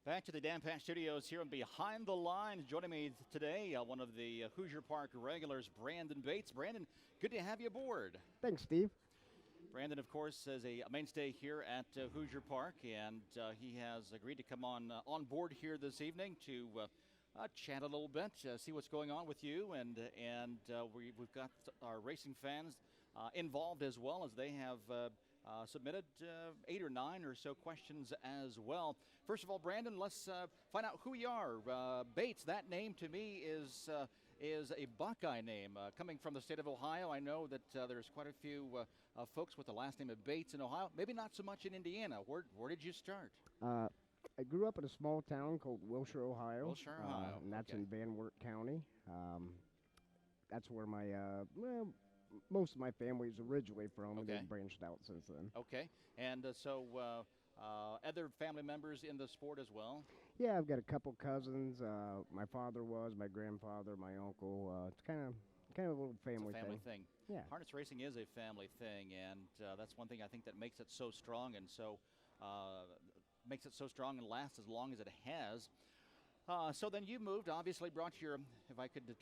Back to the Dan Patch Studios here on Behind the Line. Joining me today, one of the Hoosier Park regulars, Brandon Bates. Brandon, good to have you aboard. Thanks, Steve. Brandon, of course, is a mainstay here at Hoosier Park, and he has agreed to come on board here this evening to chat a little bit, see what's going on with you, and we've got our racing fans involved as well, as they have submitted 8 or 9 or so questions as well. First of all, Brandon, let's find out who you are. Bates, that name to me is a Buckeye name coming from the state of Ohio. I know that there's quite a few folks with the last name of Bates in Ohio. Maybe not so much in Indiana. Where did you start? I grew up in a small town called Wilshire, Ohio. Wilshire, Ohio. And that's okay. in Van Wert County. That's where my most of my family is originally from, and they've branched out since then. Okay. And so other family members in the sport as well? Yeah, I've got a couple cousins. My father was, my grandfather, my uncle. It's kind of a little family thing. It's a family thing. Yeah. Harness racing is a family thing, and that's one thing I think that makes it so strong and so makes it so strong and lasts as long as it has. So then you moved, obviously brought your, if I could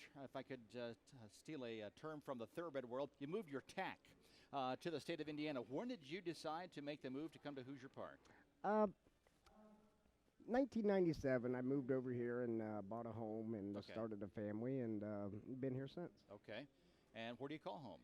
steal a term from the thoroughbred world, you moved your tack to the state of Indiana. When did you decide to make the move to come to Hoosier Park? 1997, I moved over here and bought a home and started a family, and been here since. Okay. And where do you call home?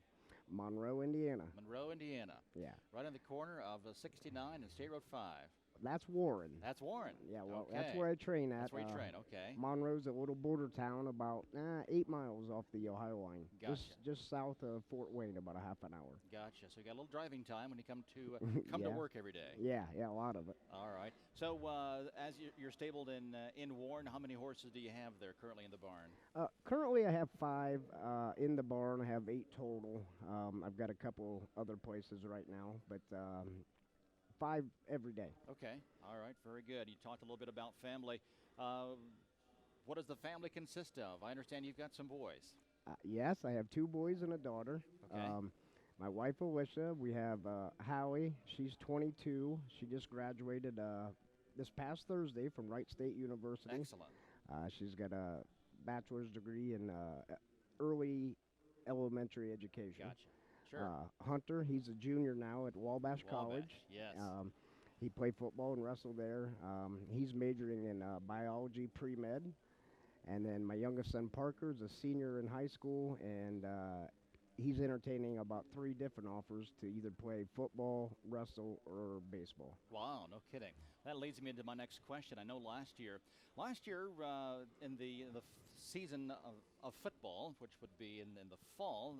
Monroe, Indiana. Monroe, Indiana. Yeah. Right on the corner of 69 and State Road 5. That's Warren. That's Warren. Yeah, well, that's where I train at. That's where you train, okay. Monroe's a little border town about 8 miles off the Ohio line. Gotcha. Just south of Fort Wayne, about a half an hour. Gotcha. So you got a little driving time when you come to to work every day. Yeah, a lot of it. All right. So as you're stabled in Warren, how many horses do you have there currently in the barn? Currently I have 5 in the barn. I have 8 total. I've got a couple other places right now, but 5 every day. Okay. All right. Very good. You talked a little bit about family. What does the family consist of? I understand you've got some boys. Yes, I have 2 boys and a daughter. Okay. My wife, Alicia. We have Howie. She's 22. She just graduated this past Thursday from Wright State University. Excellent. She's got a bachelor's degree in early elementary education. Gotcha. Sure. Hunter, he's a junior now at Wabash College. Yes. He played football and wrestled there. He's majoring in biology pre-med. And then my youngest son, Parker, is a senior in high school, and he's entertaining about 3 different offers to either play football, wrestle, or baseball. Wow, no kidding. That leads me into my next question. I know last year in the season of football, which would be in the fall,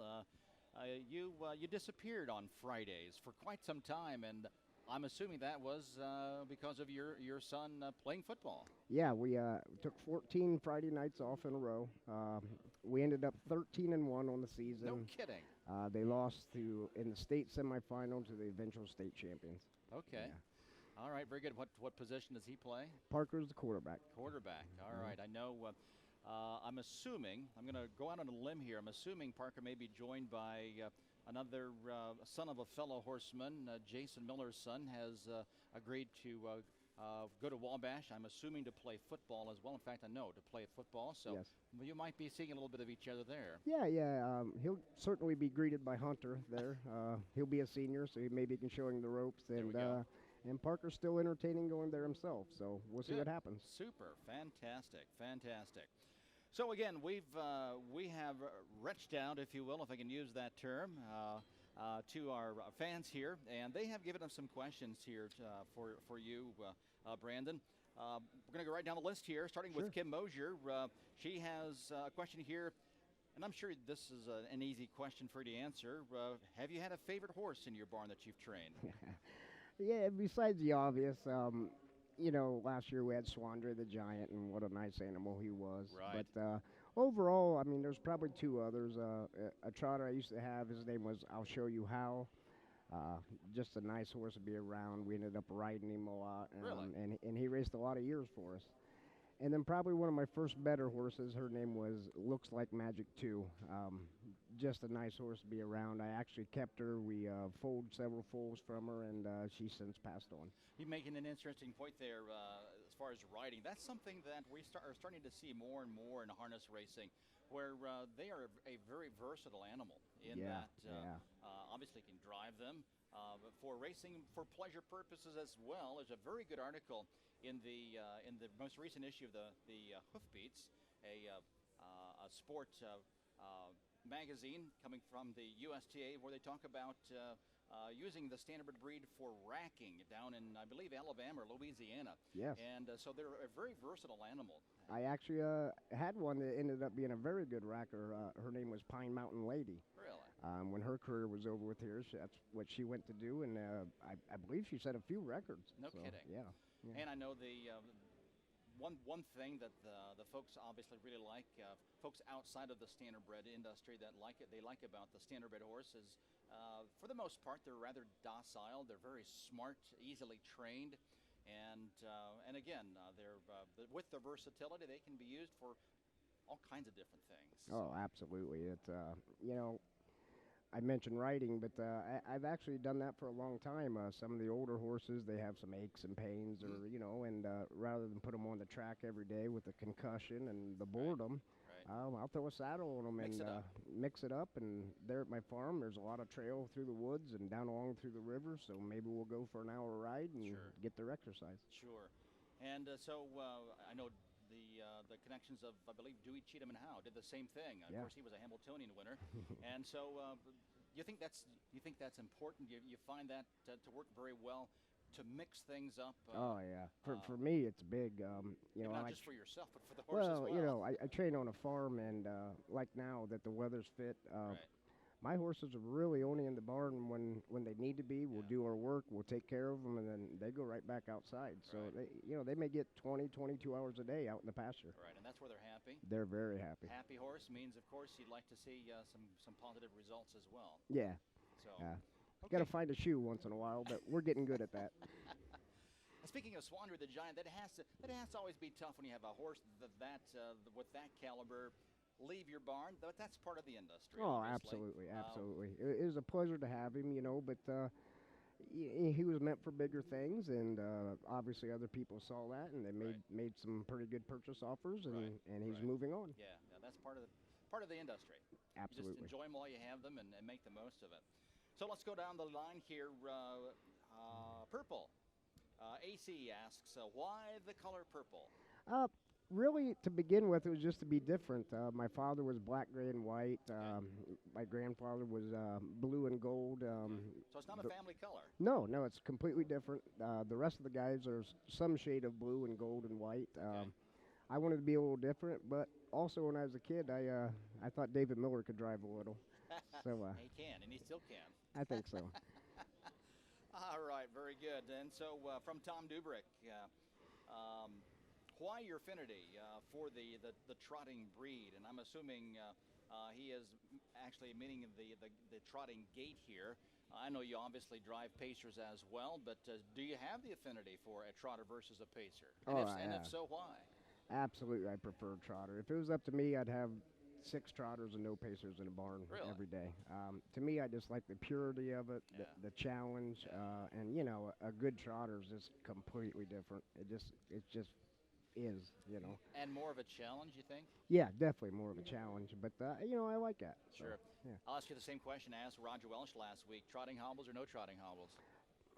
you disappeared on Fridays for quite some time, and I'm assuming that was because of your son playing football. Yeah, we took 14 Friday nights off in a row. We ended up 13-1 on the season. No kidding. They lost in the state semifinal to the eventual state champions. Okay. Yeah. All right, very good. What position does he play? Parker's the quarterback. Quarterback. All right. I know. I'm assuming, I'm going to go out on a limb here, I'm assuming Parker may be joined by another son of a fellow horseman. Jason Miller's son has agreed to go to Wabash, I'm assuming to play football as well. In fact, I know to play football, so yes. You might be seeing a little bit of each other there. Yeah. He'll certainly be greeted by Hunter there. He'll be a senior, so maybe he can show him the ropes. There we go. And Parker's still entertaining going there himself, so we'll see what happens. Super. Fantastic. So again, we have reached out, if you will, if I can use that term, to our fans here, and they have given us some questions here for you, Brandon. We're going to go right down the list here, starting with Kim Mosier. She has a question here, and I'm sure this is an easy question for you to answer. Have you had a favorite horse in your barn that you've trained? Yeah, besides the obvious, last year we had Swandre the Giant, and what a nice animal he was. Right. But overall, I mean, there's probably 2 others. A trotter I used to have, his name was I'll Show You How. Just a nice horse to be around. We ended up riding him a lot. Really? And he raced a lot of years for us. And then probably one of my first better horses, her name was Looks Like Magic 2. Just a nice horse to be around. I actually kept her. We foaled several foals from her, and she's since passed on. You're making an interesting point there. as far as riding, that's something that we are starting to see more and more in harness racing, where they are a very versatile animal in Yeah, that yeah. obviously can drive them. But for racing for pleasure purposes as well, there's a very good article in the most recent issue of the Hoofbeats, a sport magazine coming from the USTA, where they talk about using the standard breed for racking down in, I believe, Alabama or Louisiana. Yes. And so they're a very versatile animal. I actually had one that ended up being a very good racker. Her name was Pine Mountain Lady. Really? When her career was over with here, that's what she went to do, and I believe she set a few records. No so, kidding. Yeah. And I know the one thing that the folks obviously really like, folks outside of the standardbred industry that like it, they like about the standardbred horse is, for the most part, they're rather docile. They're very smart, easily trained, and again, with their versatility, they can be used for all kinds of different things. Oh, absolutely. It's I mentioned riding, but I've actually done that for a long time. Some of the older horses, they have some aches and pains, or and rather than put them on the track every day with the concussion and the boredom, I'll throw a saddle on them mix it up. And there at my farm, there's a lot of trail through the woods and down along through the river, so maybe we'll go for an hour ride and get their exercise. Sure. And so I know the connections of, I believe, Dewey, Cheatham, and Howe did the same thing. Of course, he was a Hamiltonian winner. And so you think that's important? You find that to work very well to mix things up? Oh, yeah. For me, it's big. Not just for yourself, but for the horse as well. Well, I train on a farm, and like now that the weather's fit, my horses are really only in the barn when they need to be. We'll do our work, we'll take care of them, and then they go right back outside. So they may get 20, 22 hours a day out in the pasture. Right, and that's where they're happy. They're very happy. Happy horse means, of course, you'd like to see some positive results as well. Yeah. So. Got to find a shoe once in a while, but we're getting good at that. Speaking of Swander the Giant, that has to always be tough when you have a horse with that caliber leave your barn, but that's part of the industry. Oh, obviously. absolutely. It was a pleasure to have him, but he was meant for bigger things, and obviously other people saw that, and they made some pretty good purchase offers, and he's moving on. Yeah, that's part of the industry. Absolutely. You just enjoy them while you have them and make the most of it. So let's go down the line here. Purple. AC asks, why the color purple? Really, to begin with, it was just to be different. My father was black, gray, and white. My grandfather was blue and gold. So it's not a family color? No, it's completely different. The rest of the guys are some shade of blue and gold and white. I wanted to be a little different, but also when I was a kid, I thought David Miller could drive a little. So he can, and he still can. I think so. All right, very good. And so from Tom Dubrick, why your affinity for the trotting breed? And I'm assuming he is actually meaning the trotting gait here. I know you obviously drive pacers as well, but do you have the affinity for a trotter versus a pacer? And if so, why? Absolutely, I prefer trotter. If it was up to me, I'd have 6 trotters and no pacers in a barn every day. To me, I just like the purity of it, the challenge, and a good trotter is just completely different. It just is. And more of a challenge, you think? Yeah, definitely more of a challenge, but I like that. Sure. So, yeah. I'll ask you the same question I asked Roger Welsh last week: trotting hobbles or no trotting hobbles?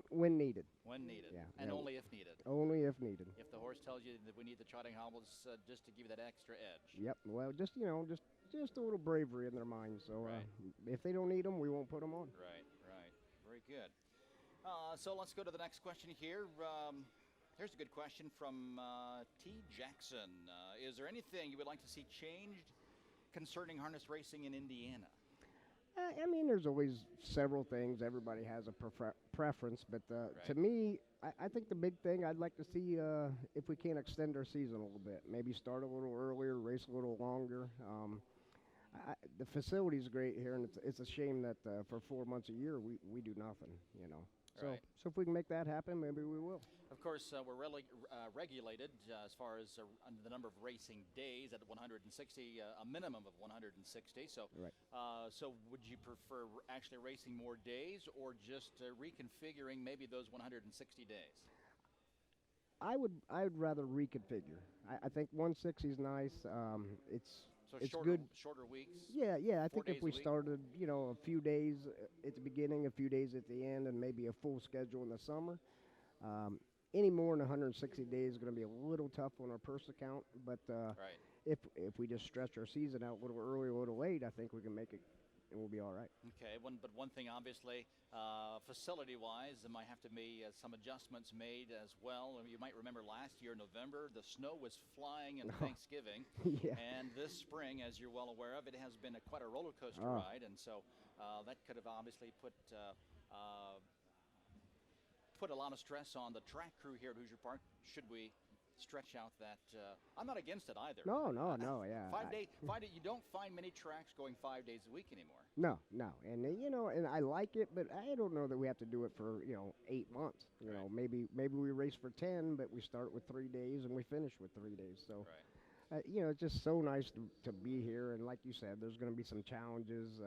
When needed. When needed. Yeah. And only if needed. Only if needed. If the horse tells you that we need the trotting hobbles just to give you that extra edge. Yep. Well, just a little bravery in their minds. So if they don't need them, we won't put them on. Right. Very good. So let's go to the next question here. Here's a good question from T. Jackson. Is there anything you would like to see changed concerning harness racing in Indiana? I mean, there's always several things. Everybody has a preference, but to me, I think the big thing I'd like to see if we can extend our season a little bit. Maybe start a little earlier, race a little longer. The facility's great here, and it's a shame that for 4 months a year we do nothing. So if we can make that happen, maybe we will. Of course, we're really regulated as far as the number of racing days at 160, a minimum of 160. So, so would you prefer actually racing more days or just reconfiguring maybe those 160 days? I would rather reconfigure. I think 160 is nice. So It's shorter good. shorter weeks. Yeah, yeah. I 4 think if days a we week. started, a few days at the beginning, a few days at the end, and maybe a full schedule in the summer. Um, any more than 160 days is going to be a little tough on our purse account. But Right. if we just stretch our season out a little early, a little late, I think we can make it, and we'll be all right. Okay, but one thing, obviously, facility-wise, there might have to be some adjustments made as well. You might remember last year, November, the snow was flying in Thanksgiving, Yeah. and this spring, as you're well aware of, it has been quite a roller coaster Oh. ride, and so that could have obviously put a lot of stress on the track crew here at Hoosier Park. Should we stretch out that? I'm not against it either. No, no, no. Yeah. 5 day. You don't find many tracks going 5 days a week anymore. No, no, and and I like it, but I don't know that we have to do it for 8 months. Right. Maybe we race for 10, but we start with 3 days and we finish with 3 days. So, Right. it's just so nice to be here. And like you said, there's going to be some challenges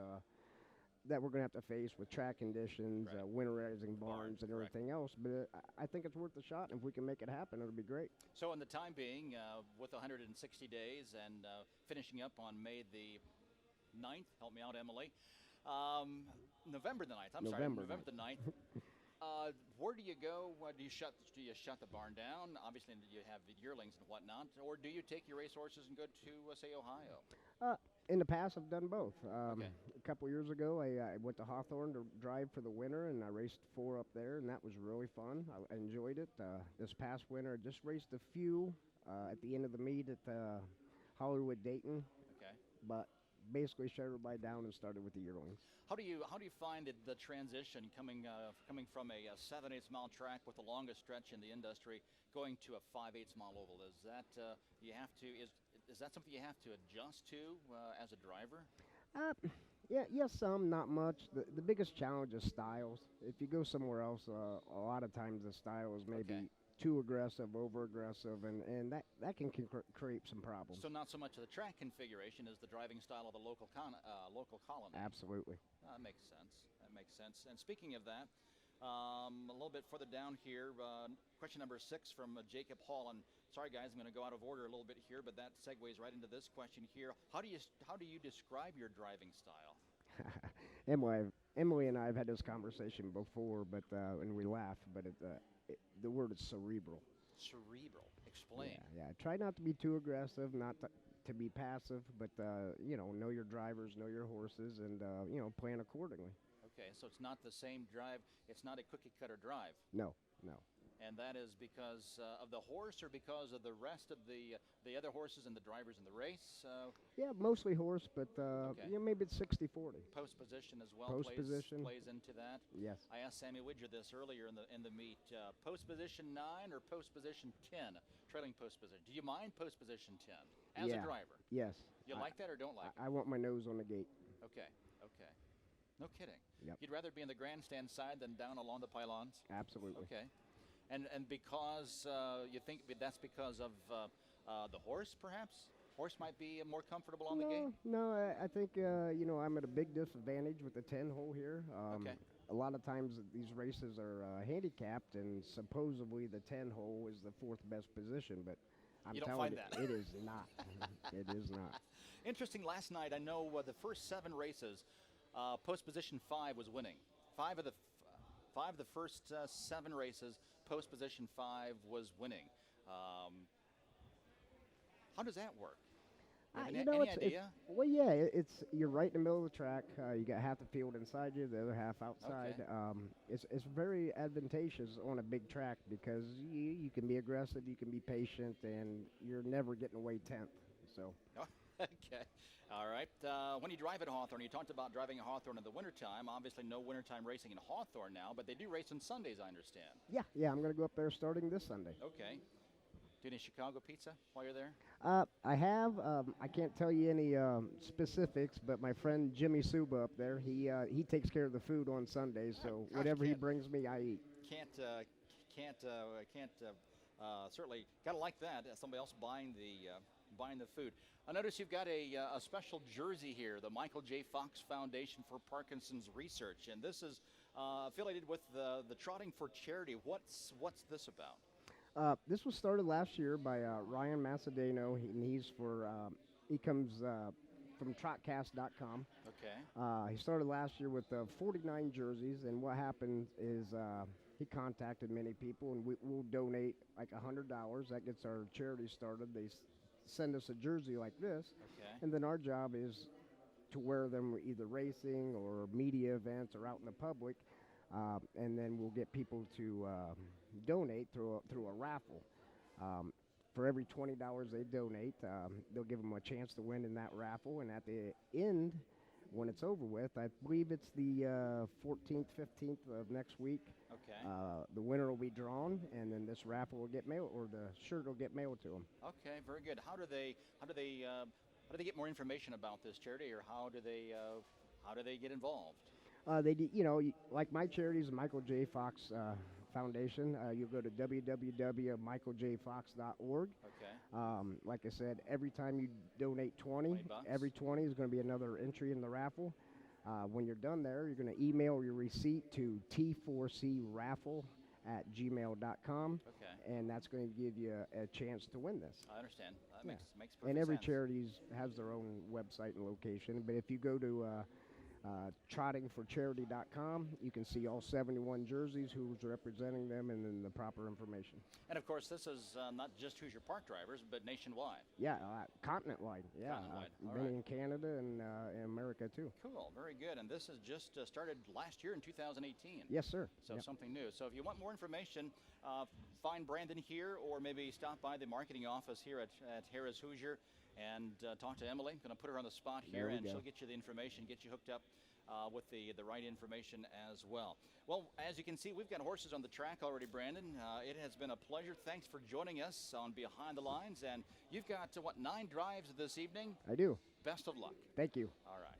that we're going to have to face with track conditions, Right. winterizing barns, and correct. everything else. But I think it's worth the shot. And if we can make it happen, it'll be great. So, in the time being, with 160 days and finishing up on May the 9th, help me out, Emily. November the 9th. November November the 9th. Where do you go? Do you shut the barn down? Obviously, you have the yearlings and whatnot, or do you take your racehorses and go to say Ohio? In the past, I've done both. Okay. A couple years ago, I went to Hawthorne to drive for the winter, and I raced 4 up there, and that was really fun. I enjoyed it. This past winter, I just raced a few at the end of the meet at Hollywood Dayton, Okay. but basically shut everybody down and started with the yearlings. How do you find the transition coming from a 7/8 mile track with the longest stretch in the industry going to a 5/8 mile oval? Is that is that something you have to adjust to as a driver? Yeah, yes, some, not much. The biggest challenge is styles. If you go somewhere else, a lot of times the style is maybe Okay. too aggressive, over aggressive, and that can create some problems. So not so much of the track configuration as the driving style of the local column. Absolutely. That makes sense. That makes sense. And speaking of that, a little bit further down here, question number 6 from Jacob Hall. And sorry, guys, I'm going to go out of order a little bit here, but that segues right into this question here. How do you describe your driving style? Emily and I have had this conversation before, but and we laugh. But the word is cerebral. Cerebral. Explain. Yeah. Try not to be too aggressive, not to be passive, but know your drivers, know your horses, and plan accordingly. Okay, so it's not the same drive. It's not a cookie cutter drive. No. And that is because of the horse, or because of the rest of the other horses and the drivers in the race? Yeah, mostly horse, but Okay. maybe it's 60-40. Post position as well. Post position. Plays into that. Yes. I asked Sammy Widger this earlier in the meet. Post position 9 or post position 10? Trailing post position. Do you mind post position 10 as a driver? Yes. You like that or don't like it? I want my nose on the gate. Okay. No kidding. Yep. You'd rather be in the grandstand side than down along the pylons? Absolutely. Okay. And because you think that's because of the horse, perhaps? Horse might be more comfortable on the gate? No, I think, I'm at a big disadvantage with the 10-hole here. Okay. A lot of times these races are handicapped, and supposedly the 10-hole is the 4th best position, but I'm You don't telling find you, that. it is not. It is not. Interesting, last night, I know the first 7 races, post position 5 was winning. 5 of the first 7 races, post position 5 was winning. How does that work? Any idea? Well, yeah, you're right in the middle of the track. You got half the field inside you, the other half outside. Okay. It's very advantageous on a big track because you can be aggressive, you can be patient, and you're never getting away 10th. So. Okay. All right. When you drive at Hawthorne, you talked about driving at Hawthorne in the wintertime. Obviously, no wintertime racing in Hawthorne now, but they do race on Sundays, I understand. Yeah, I'm going to go up there starting this Sunday. Okay. Do any Chicago pizza while you're there? I have. I can't tell you any specifics, but my friend Jimmy Suba up there, he takes care of the food on Sundays, so Gosh, whatever he can't- brings me, I eat. Can't certainly gotta like that. Somebody else buying the food. I notice you've got a special jersey here, the Michael J. Fox Foundation for Parkinson's Research, and this is affiliated with the Trotting for Charity. What's this about? This was started last year by Ryan Macedano, and he comes from Trotcast.com. Okay. He started last year with 49 jerseys, and what happened is he contacted many people, and we'll donate like $100. That gets our charity started. They send us a jersey like this, Okay. and then our job is to wear them either racing or media events or out in the public, and then we'll get people to donate through a raffle. Um, for every $20 they donate, they'll give them a chance to win in that raffle, and at the end, when it's over with, I believe it's the 14th, 15th of next week. Okay. The winner will be drawn, and then this raffle will get mailed, or the shirt will get mailed to them. Okay. Very good. How do they get more information about this charity, or how do they get involved? Like my charity is the Michael J. Fox Foundation. You'll go to www.michaeljfox.org. Okay. Like I said, every time you donate 20, 20 bucks. every 20 is going to be another entry in the raffle. When you're done there, you're going to email your receipt to t4craffle@gmail.com, Okay. and that's going to give you a chance to win this. I understand. That Yeah. makes perfect And every sense. charity has their own website and location, but if you go to trottingforcharity.com, you can see all 71 jerseys, who's representing them, and then the proper information. And of course, this is not just Hoosier Park drivers, but nationwide. Yeah, continent-wide. Yeah, Continent-wide. All been right. in Canada and in America too. Cool. Very good. And this has just started last year in 2018. Yes, sir. So Yep. something new. So if you want more information, find Brandon here, or maybe stop by the marketing office here at Harrah's Hoosier and talk to Emily. I'm going to put her on the spot here, There we and go. she'll get you the information, get you hooked up with the right information as well. Well, as you can see, we've got horses on the track already, Brandon. It has been a pleasure. Thanks for joining us on Behind the Lines. And you've got, 9 drives this evening? I do. Best of luck. Thank you. All right.